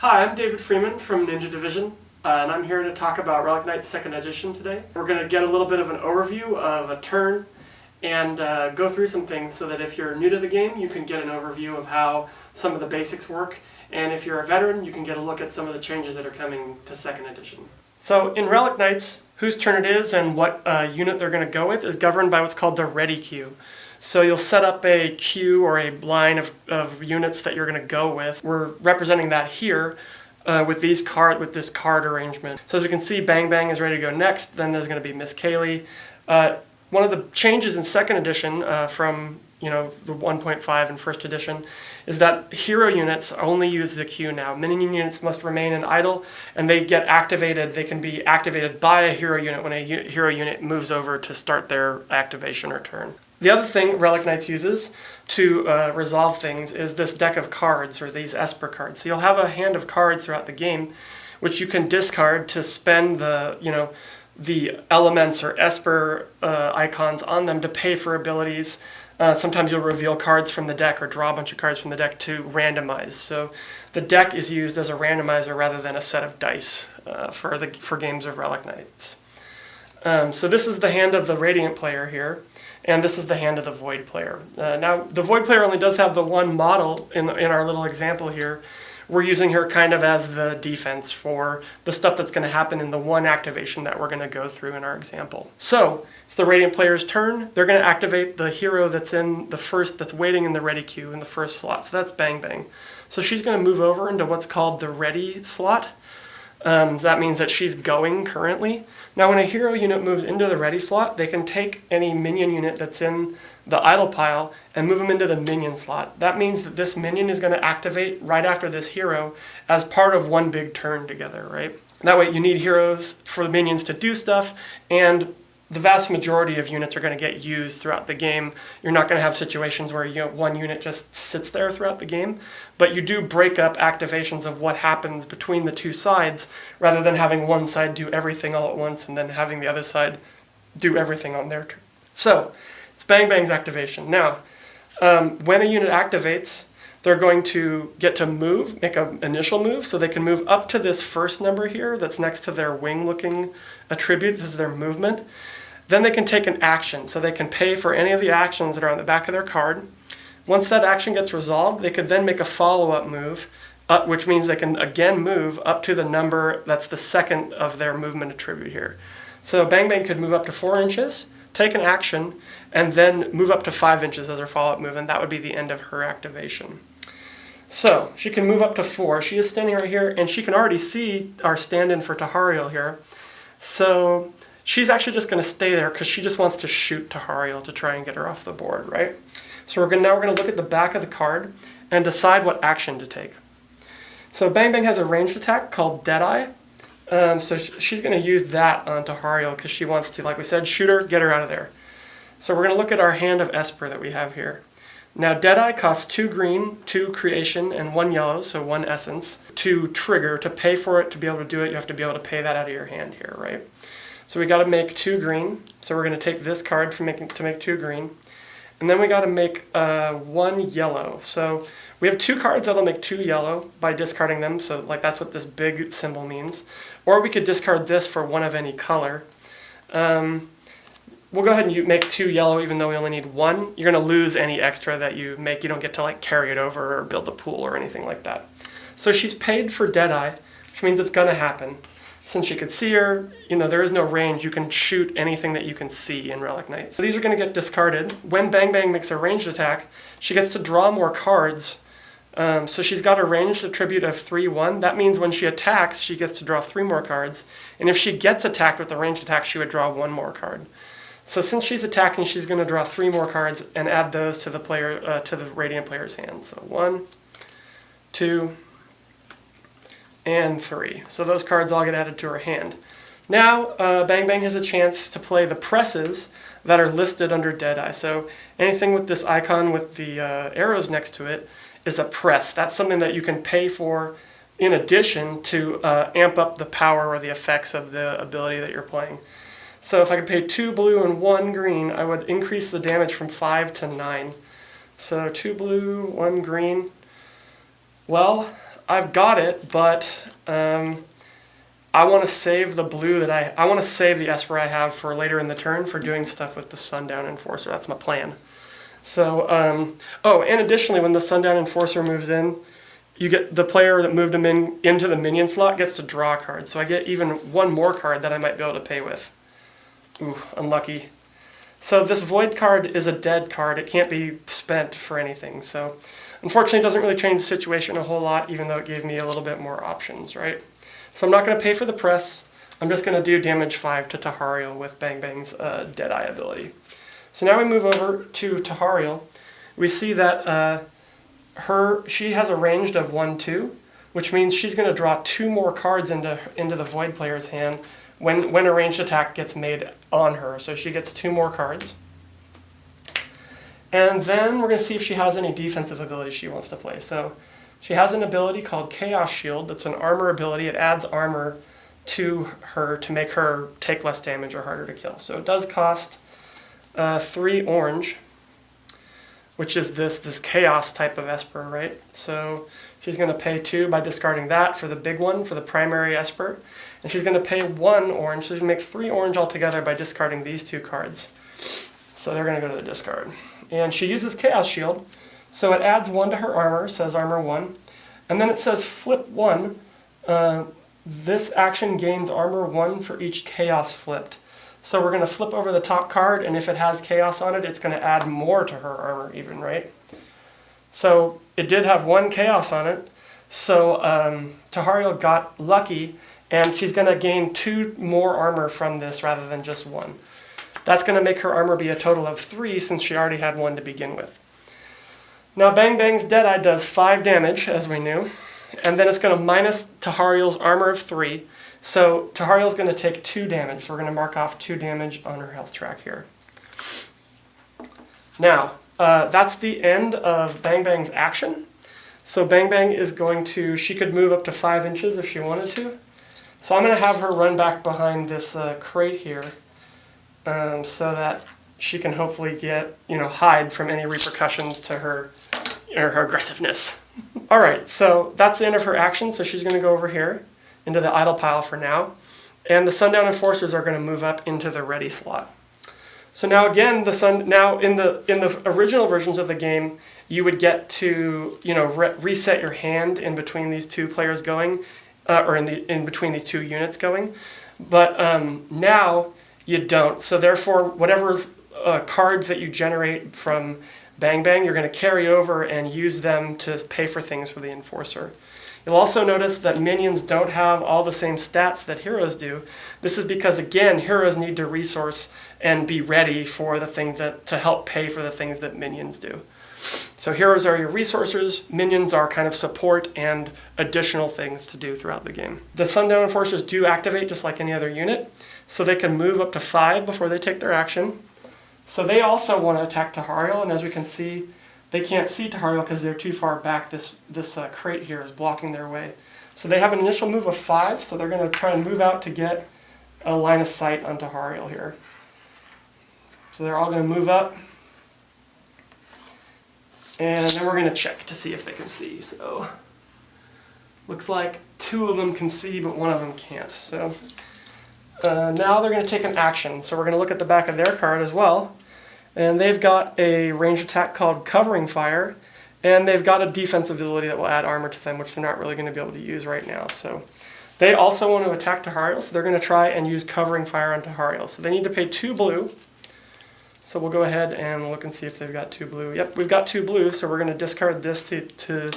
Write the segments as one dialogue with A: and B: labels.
A: Hi, I'm David Freeman from Ninja Division, and I'm here to talk about Relic Knights 2nd Edition today. We're going to get a little bit of an overview of a turn and go through some things so that if you're new to the game, you can get an overview of how some of the basics work, and if you're a veteran, you can get a look at some of the changes that are coming to 2nd Edition. So in Relic Knights, whose turn it is and what unit they're going to go with is governed by what's called the ready queue. So you'll set up a queue or a line of units that you're going to go with. We're representing that here with this card arrangement. So as you can see, Bang Bang is ready to go next. Then there's going to be Miss Kaylee. One of the changes in 2nd Edition from the 1.5 in 1st Edition is that hero units only use the queue now. Minion units must remain in idle, and they get activated. They can be activated by a hero unit when a hero unit moves over to start their activation or turn. The other thing Relic Knights uses to resolve things is this deck of cards, or these esper cards. So you'll have a hand of cards throughout the game, which you can discard to spend the elements or esper icons on them to pay for abilities. Sometimes you'll reveal cards from the deck or draw a bunch of cards from the deck to randomize. So the deck is used as a randomizer rather than a set of dice for games of Relic Knights. So this is the hand of the Radiant player here, and this is the hand of the Void player. Now, the Void player only does have the one model in our little example here. We're using her kind of as the defense for the stuff that's going to happen in the one activation that we're going to go through in our example. So, it's the Radiant player's turn. They're going to activate the hero that's waiting in the ready queue in the first slot. So that's Bang Bang. So she's going to move over into what's called the ready slot. So that means that she's going currently. Now when a hero unit moves into the ready slot, they can take any minion unit that's in the idle pile and move them into the minion slot. That means that this minion is going to activate right after this hero as part of one big turn together, right? That way you need heroes for the minions to do stuff, and the vast majority of units are going to get used throughout the game. You're not going to have situations where one unit just sits there throughout the game, but you do break up activations of what happens between the two sides rather than having one side do everything all at once and then having the other side do everything on their turn. So, it's Bang Bang's activation. Now, when a unit activates, they're going to get to move, make an initial move, so they can move up to this first number here that's next to their wing-looking attribute. This is their movement. Then they can take an action, so they can pay for any of the actions that are on the back of their card. Once that action gets resolved, they could then make a follow-up move, which means they can again move up to the number that's the second of their movement attribute here. So Bang Bang could move up to 4 inches, take an action, and then move up to 5 inches as her follow-up move, and that would be the end of her activation. So, she can move up to 4. She is standing right here, and she can already see our stand-in for Tahariel here. So, she's actually just going to stay there because she just wants to shoot Tahariel to try and get her off the board, right? So now we're going to look at the back of the card and decide what action to take. So, Bang Bang has a ranged attack called Deadeye. So she's going to use that on Tahariel because she wants to, like we said, shoot her, get her out of there. So we're going to look at our hand of Esper that we have here. Now, Deadeye costs 2 green, 2 creation, and 1 yellow, so 1 essence, to trigger. To pay for it, to be able to do it, you have to be able to pay that out of your hand here, right? So we got to make 2 green. So we're going to take this card to make 2 green. And then we got to make 1 yellow. So we have 2 cards that'll make 2 yellow by discarding them. So like that's what this big symbol means. Or we could discard this for 1 of any color. We'll go ahead and make 2 yellow even though we only need 1. You're going to lose any extra that you make. You don't get to like carry it over or build a pool or anything like that. So she's paid for Deadeye, which means it's going to happen. Since you could see her, there is no range. You can shoot anything that you can see in Relic Knights. So these are going to get discarded. When Bang Bang makes a ranged attack, she gets to draw more cards. So she's got a ranged attribute of 3-1. That means when she attacks, she gets to draw 3 more cards. And if she gets attacked with a ranged attack, she would draw 1 more card. So since she's attacking, she's going to draw 3 more cards and add those to the Radiant player's hand. So 1, 2, and 3. So those cards all get added to her hand. Now, Bang Bang has a chance to play the presses that are listed under Deadeye. So anything with this icon with the arrows next to it is a press. That's something that you can pay for in addition to amp up the power or the effects of the ability that you're playing. So if I could pay 2 blue and 1 green, I would increase the damage from 5 to 9. So 2 blue, 1 green. Well, I've got it, but I want to save the blue that I want to save the esper I have for later in the turn for doing stuff with the Sundown Enforcer. That's my plan. So, oh, and additionally, when the Sundown Enforcer moves in, you get the player that moved him into the minion slot gets to draw a card. So I get even one more card that I might be able to pay with. Ooh, unlucky. So this void card is a dead card. It can't be spent for anything. So unfortunately, it doesn't really change the situation a whole lot, even though it gave me a little bit more options, right? So I'm not going to pay for the press. I'm just going to do damage 5 to Tahariel with Bang Bang's Deadeye ability. So now we move over to Tahariel. We see that she has a ranged of 1-2, which means she's going to draw 2 more cards into the Void player's hand when a ranged attack gets made on her. So she gets 2 more cards. And then we're going to see if she has any defensive abilities she wants to play. So she has an ability called Chaos Shield. That's an armor ability. It adds armor to her to make her take less damage or harder to kill. So it does cost 3 orange, which is this chaos type of esper, right? So she's going to pay 2 by discarding that for the big one, for the primary esper. And she's going to pay 1 orange, so she's going to make 3 orange altogether by discarding these 2 cards. So they're going to go to the discard. And she uses Chaos Shield, so it adds 1 to her armor, says armor 1. And then it says flip 1. This action gains armor 1 for each chaos flipped. So we're going to flip over the top card, and if it has chaos on it, it's going to add more to her armor even, right? So it did have 1 chaos on it. So Tahariel got lucky, and she's going to gain 2 more armor from this rather than just 1. That's going to make her armor be a total of 3 since she already had 1 to begin with. Now Bang Bang's Deadeye does 5 damage, as we knew, and then it's going to minus Tahariel's armor of 3. So Tahariel's going to take 2 damage. So we're going to mark off 2 damage on her health track here. Now, that's the end of Bang Bang's action. So Bang Bang is going to, she could move up to 5 inches if she wanted to. So I'm going to have her run back behind this crate here so that she can hopefully get, hide from any repercussions to her aggressiveness. All right, so that's the end of her action. So she's going to go over here into the idle pile for now. And the Sundown Enforcers are going to move up into the ready slot. So now again, in the original versions of the game, you would get to reset your hand in between these 2 players going, or in between these 2 units going. But now you don't. So therefore, whatever cards that you generate from Bang Bang, you're going to carry over and use them to pay for things for the Enforcer. You'll also notice that minions don't have all the same stats that heroes do. This is because, again, heroes need to resource and be ready for the thing to help pay for the things that minions do. So heroes are your resources, minions are kind of support and additional things to do throughout the game. The Sundown Enforcers do activate just like any other unit, so they can move up to 5 before they take their action. So they also want to attack Tahariel, and as we can see, they can't see Tahariel because they're too far back. This crate here is blocking their way. So they have an initial move of 5, so they're going to try and move out to get a line of sight on Tahariel here. So they're all going to move up. And then we're going to check to see if they can see. So looks like 2 of them can see, but 1 of them can't. So now they're going to take an action. So we're going to look at the back of their card as well. And they've got a ranged attack called Covering Fire, and they've got a defensive ability that will add armor to them, which they're not really going to be able to use right now. So they also want to attack Tahariel, so they're going to try and use Covering Fire on Tahariel. So they need to pay 2 blue. So we'll go ahead and look and see if they've got 2 blue. Yep, we've got 2 blue, so we're going to discard this to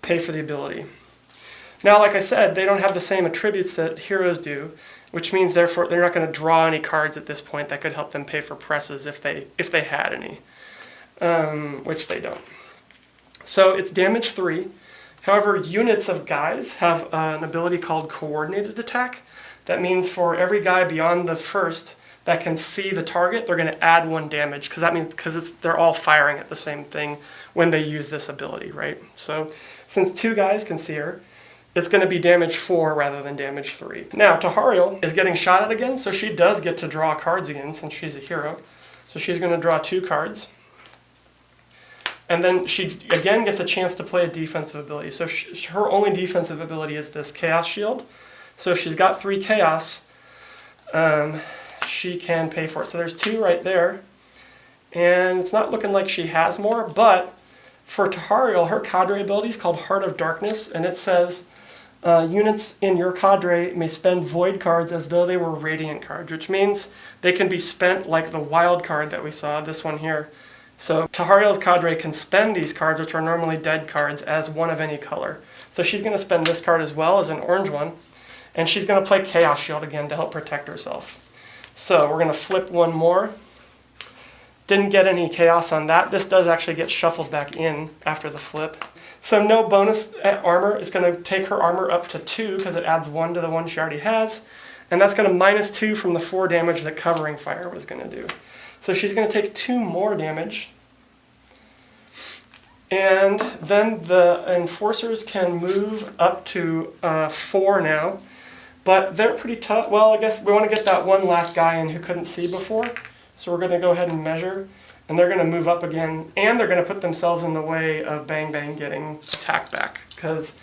A: pay for the ability. Now, like I said, they don't have the same attributes that heroes do, which means therefore they're not going to draw any cards at this point that could help them pay for presses if they had any, which they don't. So it's damage 3. However, units of guys have an ability called Coordinated Attack. That means for every guy beyond the first that can see the target, they're going to add 1 damage, because they're all firing at the same thing when they use this ability, right? So since 2 guys can see her, it's going to be damage 4 rather than damage 3. Now, Tahariel is getting shot at again, so she does get to draw cards again since she's a hero. So she's going to draw 2 cards. And then she again gets a chance to play a defensive ability. So her only defensive ability is this Chaos Shield. So if she's got 3 Chaos, she can pay for it. So there's 2 right there. And it's not looking like she has more, but for Tahariel, her cadre ability is called Heart of Darkness, and it says units in your cadre may spend void cards as though they were radiant cards, which means they can be spent like the wild card that we saw, this one here. So Tahariel's cadre can spend these cards, which are normally dead cards, as one of any color. So she's going to spend this card as well as an orange one, and she's going to play Chaos Shield again to help protect herself. So we're going to flip one more. Didn't get any chaos on that. This does actually get shuffled back in after the flip. So no bonus armor. It's going to take her armor up to 2 because it adds 1 to the one she already has. And that's going to -2 from the 4 damage that Covering Fire was going to do. So she's going to take 2 more damage. And then the Enforcers can move up to 4 now. But they're pretty tough. Well, I guess we want to get that one last guy in who couldn't see before. So we're going to go ahead and measure, and they're going to move up again, and they're going to put themselves in the way of Bang Bang getting attacked back, because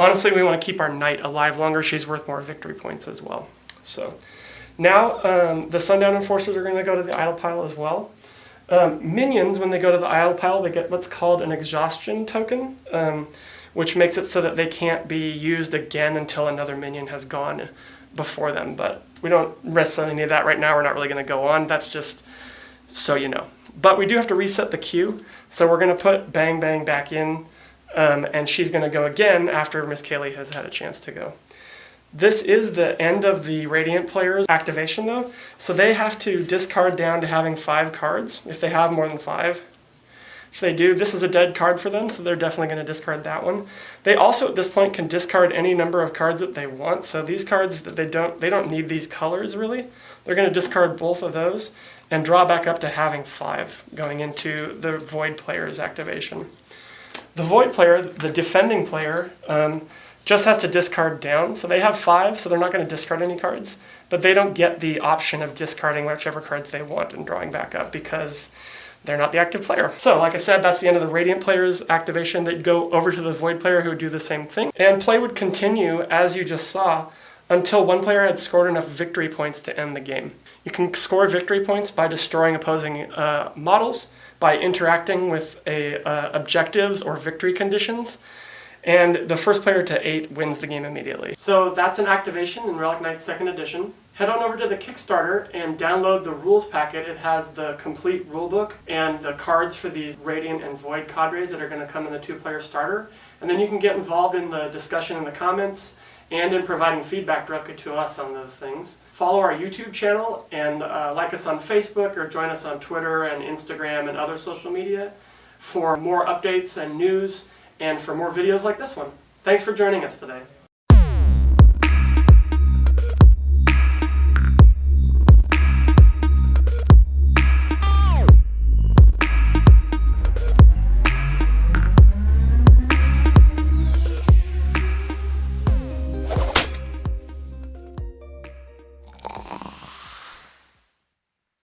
A: honestly we want to keep our knight alive longer. She's worth more victory points as well. So now the Sundown Enforcers are going to go to the idle pile as well. Minions, when they go to the idle pile, they get what's called an exhaustion token, which makes it so that they can't be used again until another minion has gone before them, but we don't necessarily need that right now. We're not really going to go on. That's just so you know. But we do have to reset the queue, so we're going to put Bang Bang back in, and she's going to go again after Miss Kaylee has had a chance to go. This is the end of the Radiant player's activation, though, so they have to discard down to having 5 cards if they have more than 5. If they do, this is a dead card for them, so they're definitely going to discard that one. They also, at this point, can discard any number of cards that they want. So these cards, that they don't need these colors, really. They're going to discard both of those and draw back up to having 5 going into the Void player's activation. The Void player, the defending player, just has to discard down. So they have 5, so they're not going to discard any cards. But they don't get the option of discarding whichever cards they want and drawing back up because they're not the active player. So, like I said, that's the end of the Radiant player's activation. They'd go over to the Void player who would do the same thing. And play would continue, as you just saw, until one player had scored enough victory points to end the game. You can score victory points by destroying opposing models, by interacting with objectives or victory conditions, and the first player to 8 wins the game immediately. So that's an activation in Relic Knights 2nd edition. Head on over to the Kickstarter and download the rules packet. It has the complete rulebook and the cards for these Radiant and Void cadres that are going to come in the 2-player starter. And then you can get involved in the discussion in the comments and in providing feedback directly to us on those things. Follow our YouTube channel and like us on Facebook or join us on Twitter and Instagram and other social media for more updates and news and for more videos like this one. Thanks for joining us today.